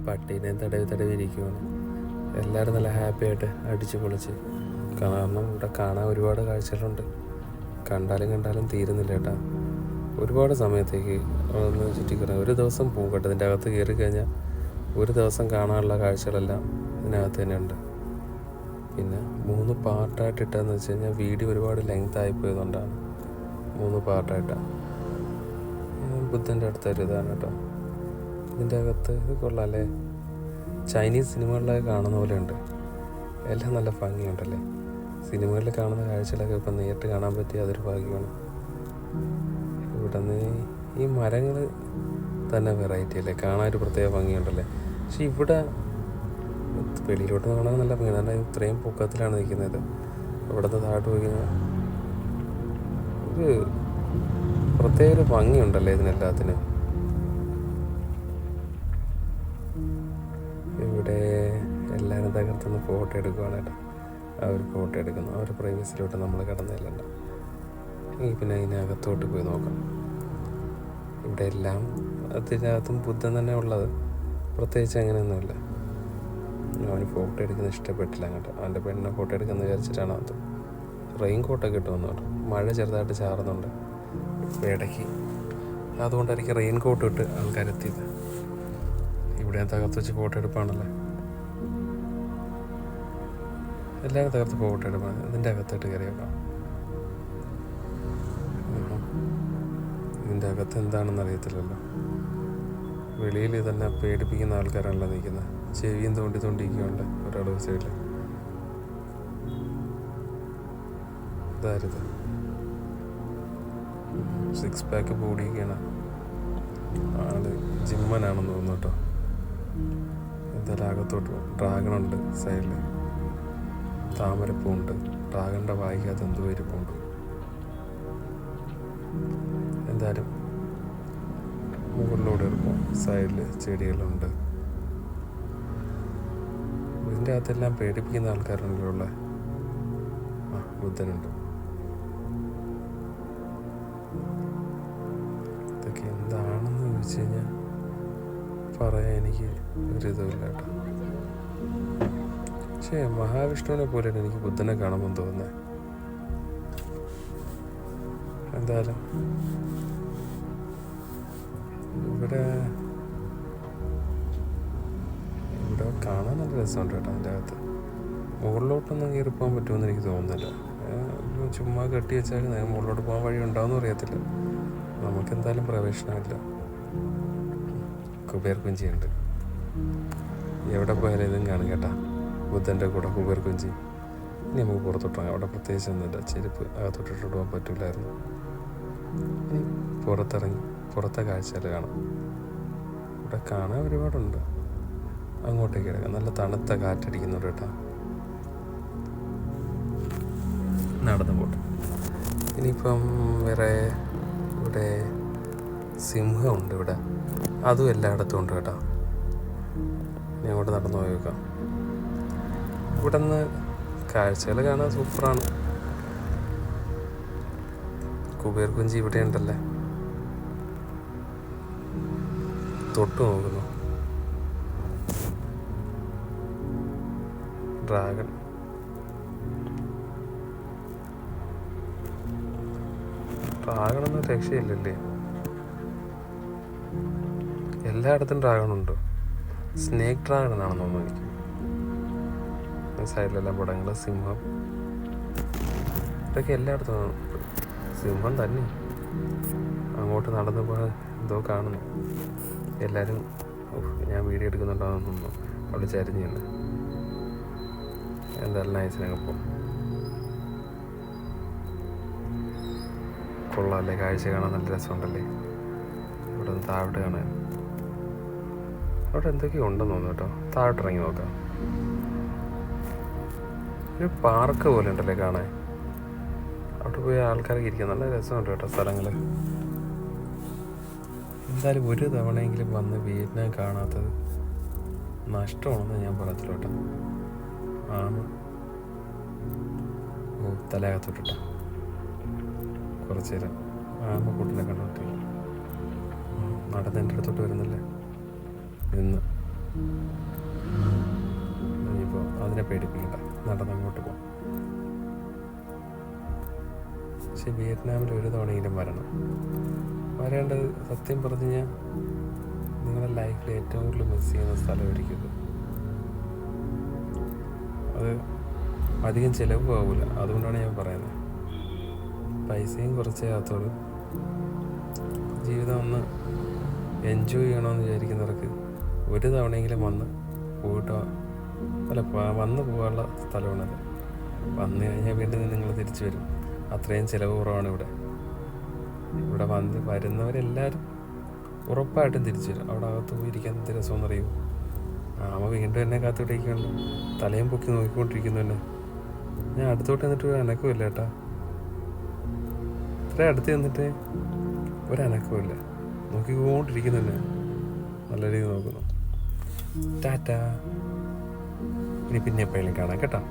പട്ടീനെ തടവി തടവി ഇരിക്കുവാണ്. എല്ലാവരും നല്ല ഹാപ്പി ആയിട്ട് അടിച്ച് പൊളിച്ച്. കാരണം ഇവിടെ കാണാൻ ഒരുപാട് കാഴ്ചകളുണ്ട്. കണ്ടാലും തീരുന്നില്ല കേട്ടോ. ഒരുപാട് സമയത്തേക്ക് ഒന്ന് ചുറ്റിക്കറ ഒരു ദിവസം പോകും കേട്ടോ. ഇതിൻ്റെ അകത്ത് കയറി കഴിഞ്ഞാൽ ഒരു ദിവസം കാണാനുള്ള കാഴ്ചകളെല്ലാം ഇതിനകത്ത് തന്നെ ഉണ്ട്. പിന്നെ 3 പാർട്ടായിട്ട് ഇട്ടതെന്ന് വെച്ച് കഴിഞ്ഞാൽ വീഡിയോ ഒരുപാട് ലെങ്ത് ആയിപ്പോയതുകൊണ്ടാണ് 3 പാർട്ടായിട്ടാണ്. ബുദ്ധൻ്റെ അടുത്തൊരു ഇതാണ് കേട്ടോ. ഇതിൻ്റെ അകത്ത് ഇത് കൊള്ളാമല്ലേ, ചൈനീസ് സിനിമകളിലൊക്കെ കാണുന്ന പോലെ ഉണ്ട്. എല്ലാം നല്ല ഭംഗിയുണ്ടല്ലേ. സിനിമകളിൽ കാണുന്ന കാഴ്ചകളൊക്കെ ഇപ്പം നേരിട്ട് കാണാൻ പറ്റിയ അതൊരു ഭാഗ്യമാണ്. ഇവിടെ നിന്ന് ഈ മരങ്ങൾ തന്നെ വെറൈറ്റി അല്ലേ, കാണാൻ ഒരു പ്രത്യേക ഭംഗിയുണ്ടല്ലേ. പക്ഷെ ഇവിടെ വെളിയിലോട്ട് കാണാൻ നല്ല ഭംഗിയാണ്. കാരണം ഇത്രയും പൊക്കത്തിലാണ് നിൽക്കുന്നത്. ഇവിടുന്ന് താഴോട്ട് പോയിക്കുന്ന ഒരു പ്രത്യേക ഒരു ഭംഗിയുണ്ടല്ലേ ഇതിനെല്ലാത്തിനും. ഇവിടെ എല്ലാവരും തകർത്തുനിന്ന് ഫോട്ടോ എടുക്കുവാണ് കേട്ടോ. അവർ ഫോട്ടോ എടുക്കുന്നു. അവർ പ്രൈവസിലോട്ട് നമ്മൾ കടന്നില്ലണ്ട. പിന്നെ അതിനകത്തോട്ട് പോയി നോക്കാം. ഇവിടെ എല്ലാം അതിനകത്തും ബുദ്ധൻ തന്നെ ഉള്ളത്, പ്രത്യേകിച്ച് അങ്ങനെയൊന്നുമില്ല. അവന് ഫോട്ടോ എടുക്കുന്നത് ഇഷ്ടപ്പെട്ടില്ല അങ്ങോട്ട്. അവൻ്റെ പെണ്ണിനെ ഫോട്ടോ എടുക്കുന്നത് വിചാരിച്ചിട്ടാണ് അത്. റെയിൻ കോട്ടൊക്കെ ഇട്ടുവന്നു കേട്ടോ. മഴ ചെറുതായിട്ട് ചാറുന്നുണ്ട് ഇടയ്ക്ക്. അതുകൊണ്ടായിരിക്കും റെയിൻ കോട്ട് ഇട്ട് ആൾക്കാരെത്തിയത്. ഇവിടെ തകർത്ത് വെച്ച് ഫോട്ടോ എടുപ്പാണല്ലോ. എല്ലാവരും തകർത്ത് ഫോട്ടോ എടുപ്പാണ്. ഇതിൻ്റെ അകത്തോട്ട് കയറിയേക്കാം. ഇതിൻ്റെ അകത്ത് എന്താണെന്ന് അറിയത്തില്ലല്ലോ. വെളിയിൽ തന്നെ പേടിപ്പിക്കുന്ന ആൾക്കാരാണല്ലോ നിൽക്കുന്നത്. ചെവിയും തോണ്ടിക്കൊണ്ടിരിക്കുന്നുണ്ട് ഒരാൾ സൈഡിൽ. ഇതാരുത് 6 പാക്ക് ബോഡിയൊക്കെയാണ്. ആള് ജിമ്മനാണെന്ന് തോന്നുന്നു കേട്ടോ. എന്തായാലും അകത്തോട്ട് ഡ്രാഗണുണ്ട് സൈഡിൽ. താമരപ്പൂണ്ട്. ഡ്രാഗണിൻ്റെ വായിക്കകത്ത് എന്തോ ഇരിപ്പുണ്ട്. എന്തായാലും മുകളിലൂടെ ഇറക്കും. സൈഡിൽ ചെടികളുണ്ട്. ഇതിൻ്റെ അകത്തെല്ലാം പേടിപ്പിക്കുന്ന ആൾക്കാരുണ്ടല്ലോ ഉള്ള. ബുദ്ധനുണ്ട്. ഇതൊക്കെ എന്താണെന്ന് ചോദിച്ചു കഴിഞ്ഞാൽ പറയാൻ എനിക്ക് ഒരിതുമില്ല കേട്ടോ. പക്ഷേ മഹാവിഷ്ണുവിനെ പോലെയാണ് എനിക്ക് ബുദ്ധനെ കാണുമ്പോൾ തോന്നുന്നത്. എന്തായാലും ഇവിടെ കാണാൻ നല്ല രസമുണ്ട് കേട്ടോ. അതിൻ്റെ അകത്ത് മുകളിലോട്ടൊന്നും കയറി പോകാൻ പറ്റുമെന്ന് എനിക്ക് തോന്നുന്നില്ല. ചുമ്മാ കെട്ടി വെച്ചാൽ മുകളിലോട്ട് പോകാൻ വഴി ഉണ്ടാവുമെന്ന് അറിയത്തില്ല. നമുക്കെന്തായാലും പ്രവേശനമില്ല. കുബേർ കുഞ്ചിയുണ്ട്. എവിടെ പോയാലും ഇതും കാണും കേട്ടാ. ബുദ്ധൻ്റെ കൂടെ കുബേർ കുഞ്ചി. ഇനി നമുക്ക് പുറത്തോട്ടിറങ്ങാം. അവിടെ പ്രത്യേകിച്ച് ഒന്നുമില്ല. ചെരുപ്പ് അകത്തോട്ടിട്ട് പോകാൻ പറ്റില്ലായിരുന്നു. ഇനി പുറത്തിറങ്ങി പുറത്തെ കാഴ്ചകൾ കാണാം. ഇവിടെ കാണാൻ ഒരുപാടുണ്ട്. അങ്ങോട്ടേക്ക് കിടക്കാം. നല്ല തണുത്ത കാറ്റടിക്കുന്നുണ്ട് കേട്ടോ. നടന്നു പോട്ടെ. ഇനിയിപ്പം വേറെ ഇവിടെ സിംഹമുണ്ട്. ഇവിടെ അതും എല്ലായിടത്തും ഉണ്ട് കേട്ടോ. ഇനി അങ്ങോട്ട് നടന്നു പോയി നോക്കാം. ഇവിടെ നിന്ന് കാഴ്ചകൾ കാണാൻ സൂപ്പറാണ്. കുബേർ കുഞ്ചി ഇവിടെ ഉണ്ടല്ലേ. തൊട്ട് നോക്കുന്നു. ഡ്രാഗണൊന്നും രക്ഷയില്ലല്ലേ. എല്ലായിടത്തും ഡ്രാഗണുണ്ട്. സ്നേക്ക് ഡ്രാഗണാണെന്ന് തോന്നുന്നു എനിക്ക്. സൈഡിലെല്ലാം പടങ്ങൾ. സിംഹം ഇതൊക്കെ എല്ലായിടത്തും. സിംഹം തന്നെ അങ്ങോട്ട് നടന്നു പോകാൻ എന്തോ കാണുന്നു. എല്ലാവരും ഞാൻ വീഡിയോ എടുക്കുന്നുണ്ടോയെന്ന് തോന്നുന്നു. അവിടെ ചരിഞ്ഞുണ്ട്. എന്തായാലും നൈസിനൊക്കെ പോകും. കൊള്ളാമല്ലേ, കാഴ്ച കാണാൻ നല്ല രസമുണ്ടല്ലേ. ഇവിടെ നിന്ന് താഴോട്ട് കാണാൻ അവിടെ എന്തൊക്കെയോ ഉണ്ടെന്ന് തോന്നുന്നു കേട്ടോ. താഴോട്ട് ഇറങ്ങി നോക്കാം. ഒരു പാർക്ക് പോലെ ഉണ്ടല്ലേ കാണാൻ. അവിടെ പോയി ആൾക്കാരൊക്കെ ഇരിക്കാൻ നല്ല രസമുണ്ട് കേട്ടോ സ്ഥലങ്ങൾ. എന്തായാലും ഒരു തവണയെങ്കിലും വന്ന് വിയറ്റ്നാം കാണാത്തത് നഷ്ടമാണെന്ന് ഞാൻ പറയത്തില്ല കേട്ടോ. ആണ് തലകത്തോട്ടിട്ട കുറച്ച് നേരം ആമക്കൂട്ടിനെ കണ്ടോട്ട് നടന്ന് എൻ്റെ അടുത്തോട്ട് വരുന്നില്ലേ നിന്ന് ഇനിയിപ്പോൾ അതിനെ പേടിപ്പിക്കണ്ട, നടന്നങ്ങോട്ട് പോകാം. പക്ഷെ വിയറ്റ്നാമിൽ ഒരു തവണയെങ്കിലും വരേണ്ടത്. സത്യം പറഞ്ഞു കഴിഞ്ഞാൽ നിങ്ങളുടെ ലൈഫിൽ ഏറ്റവും കൂടുതൽ മിസ് ചെയ്യുന്ന സ്ഥലമായിരിക്കും ഇത്. അത് അധികം ചിലവ് ആവില്ല, അതുകൊണ്ടാണ് ഞാൻ പറയുന്നത്. പൈസയും കുറച്ചേ ആകത്തുള്ളൂ. ജീവിതം ഒന്ന് എൻജോയ് ചെയ്യണമെന്ന് വിചാരിക്കുന്നവർക്ക് ഒരു തവണയെങ്കിലും വന്ന് പോകാനുള്ള സ്ഥലമാണത്. വന്നു കഴിഞ്ഞാൽ വീണ്ടും നിങ്ങൾ തിരിച്ചു വരും. അത്രയും ചിലവ് കുറവാണ് ഇവിടെ. വരുന്നവരെല്ലാവരും ഉറപ്പായിട്ടും തിരിച്ചു വരും. അവിടെ അകത്ത് പോയിരിക്കാൻ എന്ത് രസമെന്ന് അറിയും. ആമ വീണ്ടും എന്നെ കാത്തുപിടിക്കുന്നുണ്ട്, തലയും പൊക്കി നോക്കിക്കൊണ്ടിരിക്കുന്നു എന്നെ. ഞാൻ അടുത്തോട്ട് എന്നിട്ട് ഒരു അനക്കമില്ല കേട്ടാ. ഇത്ര അടുത്ത് നിന്നിട്ട് ഒരനക്കമില്ല, നോക്കിക്കൊണ്ടിരിക്കുന്നു എന്നെ. നല്ല രീതിയിൽ നോക്കുന്നു. ടാറ്റാ. ഇനി പിന്നെ എപ്പോഴെങ്കിലും കാണാം കേട്ടോ.